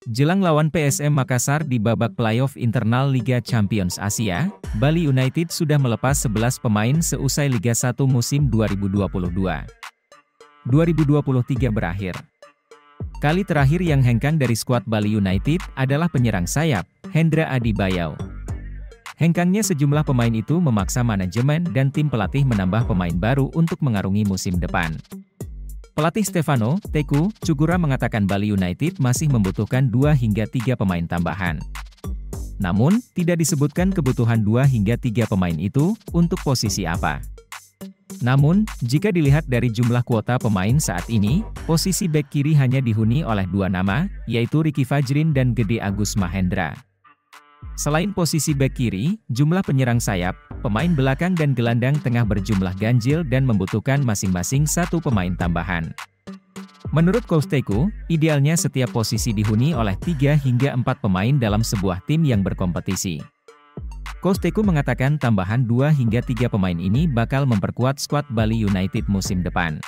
Jelang lawan PSM Makassar di babak playoff internal Liga Champions Asia, Bali United sudah melepas 11 pemain seusai Liga 1 musim 2022-2023 berakhir. Kali terakhir yang hengkang dari skuad Bali United adalah penyerang sayap, Hendra Adi Bayau. Hengkangnya sejumlah pemain itu memaksa manajemen dan tim pelatih menambah pemain baru untuk mengarungi musim depan. Pelatih Stefano Teku Cugura mengatakan Bali United masih membutuhkan 2 hingga 3 pemain tambahan. Namun, tidak disebutkan kebutuhan 2 hingga 3 pemain itu untuk posisi apa. Namun, jika dilihat dari jumlah kuota pemain saat ini, posisi bek kiri hanya dihuni oleh 2 nama, yaitu Ricky Fajrin dan Gede Agus Mahendra. Selain posisi bek kiri, jumlah penyerang sayap, pemain belakang dan gelandang tengah berjumlah ganjil dan membutuhkan masing-masing 1 pemain tambahan. Menurut Coach Teku, idealnya setiap posisi dihuni oleh 3 hingga 4 pemain dalam sebuah tim yang berkompetisi. Coach Teku mengatakan tambahan 2 hingga 3 pemain ini bakal memperkuat skuad Bali United musim depan.